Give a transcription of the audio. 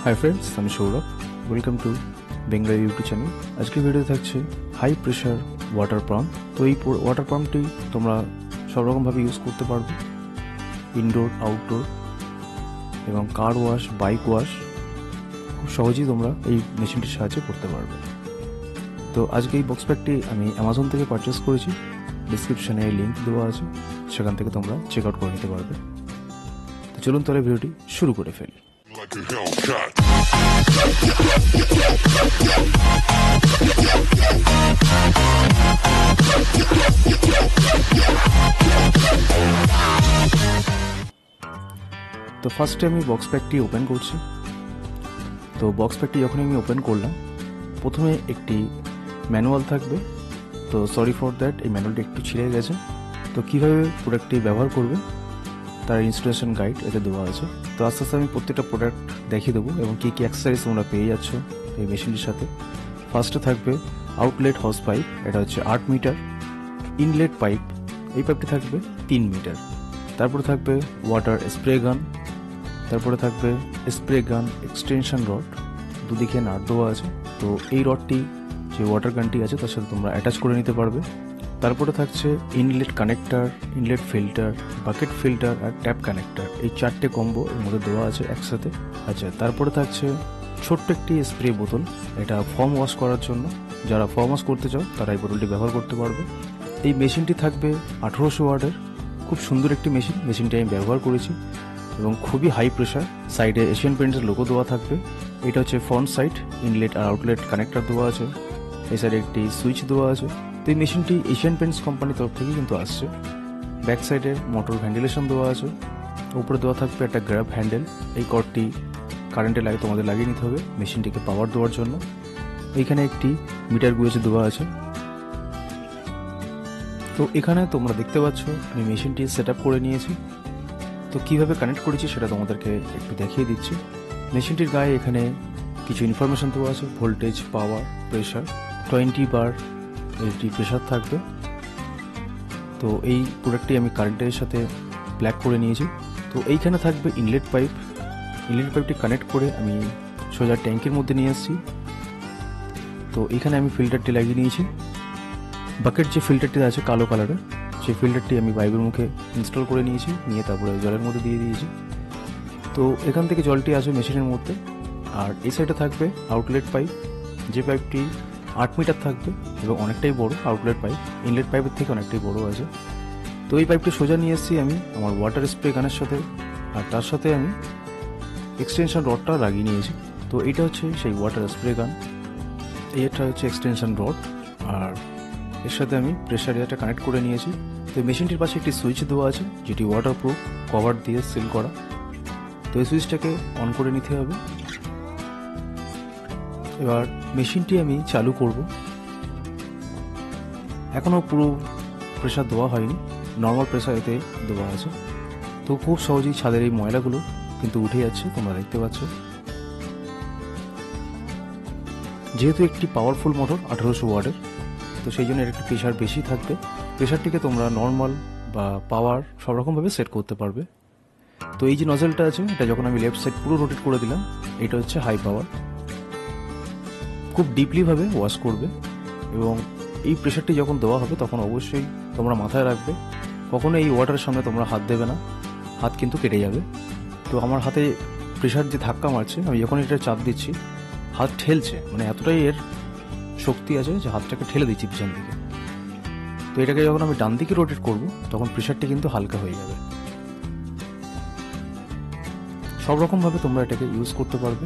Hi friends, আমি Sourav. Welcome to Bengali YouTube channel. আজকের video থাকছে হাই প্রেশার ওয়াটার পাম্প। তো এই ওয়াটার পাম্পটি তোমরা সব রকমভাবে ইউজ করতে পারবে, ইনডোর, আউটডোর এবং কার ওয়াশ, বাইক ওয়াশ খুব সহজেই তোমরা এই মেশিনটির সাহায্যে করতে পারবে। তো আজকে এই বক্স প্যাকটি আমি অ্যামাজন থেকে পারচেস করেছি। ডিসক্রিপশানে লিঙ্ক দেওয়া আছে, সেখান থেকে তোমরা চেক আউট করে নিতে পারবে। তো চলুন তাহলে ভিডিওটি শুরু করে ফেলি। Like a Hellcat. তো ফার্স্টে আমি বক্স প্যাকটি ওপেন করছি। তো বক্স প্যাকটি যখন আমি ওপেন করলাম, প্রথমে একটি ম্যানুয়াল থাকবে। তো সরি ফর দ্যাট, এই ম্যানুয়ালটি একটু ছিঁড়ে গেছে। তো কীভাবে প্রোডাক্টটি ব্যবহার করবে তার ইনস্টলেশন গাইড এতে দেওয়া আছে। তো আস্তে আস্তে আমি প্রত্যেকটা প্রোডাক্ট দেখিয়ে দেবো এবং কী কী অ্যাক্সেসরিজ তোমরা পেয়ে যাচ্ছ এই মেশিনটির সাথে। ফার্স্টে থাকবে আউটলেট হস পাইপ, এটা হচ্ছে 8 মিটার। ইনলেট পাইপ, এই পাইপটি থাকবে 3 মিটার। তারপরে থাকবে ওয়াটার স্প্রে গান, তারপরে থাকবে স্প্রে গান এক্সটেনশন রড, দুদিকে নাট দেওয়া আছে। তো এই রডটি যে ওয়াটার গানটি আছে তার সাথে তোমরা অ্যাটাচ করে নিতে পারবে। তারপরে থাকছে inlet connector, inlet filter, bucket filter আর ট্যাপ কানেক্টার। এই 4টে কম্বো এর মধ্যে দেওয়া আছে একসাথে। আচ্ছা, তারপরে থাকছে ছোট্ট একটি স্প্রে বোতল, এটা ফর্ম ওয়াশ করার জন্য। যারা ফর্ম ওয়াশ করতে চাও তারা এই বোতলটি ব্যবহার করতে পারবে। এই মেশিনটি থাকবে 1800 ওয়াটের, খুব সুন্দর একটি মেশিন। মেশিনটি আমি ব্যবহার করেছি এবং খুবই হাই প্রেশার। সাইডে এশিয়ান পেইন্টের লোগো দেওয়া থাকবে। এটা হচ্ছে ফ্রন্ট সাইড, ইনলেট আর আউটলেট কানেক্টার দেওয়া আছে। এই সাইডে একটি সুইচ দেওয়া আছে। তো এই মেশিনটি এশিয়ান পেইন্টস কোম্পানির তরফ থেকে কিন্তু আসছে। ব্যাক সাইডে মোটর ভেন্টিলেশন দেওয়া আছে। উপরে দেওয়া থাকবে একটা গ্র্যাব হ্যান্ডেল। এই কর্ডটি কারেন্টে লাগে তোমাদের লাগিয়ে নিতে হবে মেশিনটিকে পাওয়ার দেওয়ার জন্য। এইখানে একটি মিটার গুয়েজ দেওয়া আছে। তো এখানে তোমরা দেখতে পাচ্ছ আমি মেশিনটি সেট আপ করে নিয়েছি। তো কীভাবে কানেক্ট করেছি সেটা তোমাদেরকে একটু দেখিয়ে দিচ্ছি। মেশিনটির গায়ে এখানে কিছু ইনফরমেশন দেওয়া আছে, ভোল্টেজ, পাওয়ার, প্রেশার। 20 বার এটি প্রেশার থাকবে। তো এই প্রোডাক্টটি আমি কারেন্টের সাথে প্লাগ করে নিয়েছি। তো এইখানে থাকবে ইনলেট পাইপ। ইনলেট পাইপটি কানেক্ট করে আমি সোজা ট্যাঙ্কের মধ্যে নিয়ে এসেছি। তো এখানে আমি ফিল্টারটি লাগিয়ে নিয়েছি। বাকেট যে ফিল্টারটি আছে কালো কালারের, সেই ফিল্টারটি আমি পাইপের মুখে ইনস্টল করে নিয়েছি, নিয়ে তারপরে জলের মধ্যে দিয়ে দিয়েছি। তো এখান থেকে জলটি আসবে মেশিনের মধ্যে। আর এই সাইডে থাকবে আউটলেট পাইপ, যে পাইপটি 8 মিটার থাকবে এবং অনেকটাই বড়। আউটলেট পাইপ ইনলেট পাইপের থেকে অনেকটাই বড় আছে। তো এই পাইপটি সোজা নিয়ে এসেছি আমি আমার ওয়াটার স্প্রে গানের সাথে, আর তার সাথে আমি এক্সটেনশন রডটা লাগিয়ে নিয়েছি। তো এটা হচ্ছে সেই ওয়াটার স্প্রে গান, এটা হচ্ছে এক্সটেনশন রড। আর এর সাথে আমি প্রেশার এয়ারটা কানেক্ট করে নিয়েছি। তো মেশিনটির পাশে একটি সুইচ দেওয়া আছে যেটি ওয়াটারপ্রুফ, কভার দিয়ে সিল করা। তো এই সুইচটাকে অন করে নিতে হবে। এবার মেশিনটি আমি চালু করব। এখনও পুরো প্রেশার দেওয়া হয়নি, নর্মাল প্রেশার এতে দেওয়া আছে। তো খুব সহজেই ছাদের এই ময়লাগুলো কিন্তু উঠে যাচ্ছে, তোমরা দেখতে পাচ্ছ। যেহেতু একটি পাওয়ারফুল মোটর 1800 ওয়াটের, তো সেই জন্য এর একটু প্রেশার বেশি থাকবে। প্রেশারটিকে তোমরা নর্মাল বা পাওয়ার সব রকমভাবে সেট করতে পারবে। তো এই যে নজেলটা আছে, এটা যখন আমি লেফট সাইড পুরো রোটেট করে দিলাম, এটা হচ্ছে হাই পাওয়ার, খুব ডিপলিভাবে ওয়াশ করবে। এবং এই প্রেশারটি যখন দেওয়া হবে তখন অবশ্যই তোমরা মাথায় রাখবে, কখনো এই ওয়াটারের সামনে তোমরা হাত দেবে না, হাত কিন্তু কেটে যাবে। তো আমার হাতে প্রেশার যে ধাক্কা মারছে, আমি যখন এটা চাপ দিচ্ছি হাত ঠেলছে, মানে এতটাই এর শক্তি আছে যে হাতটাকে ঠেলে দিচ্ছি পিছন দিকে। তো এটাকে যখন আমি ডান দিকে রোটেট করব তখন প্রেশারটি কিন্তু হালকা হয়ে যাবে। সব রকমভাবে তোমরা এটাকে ইউজ করতে পারবে।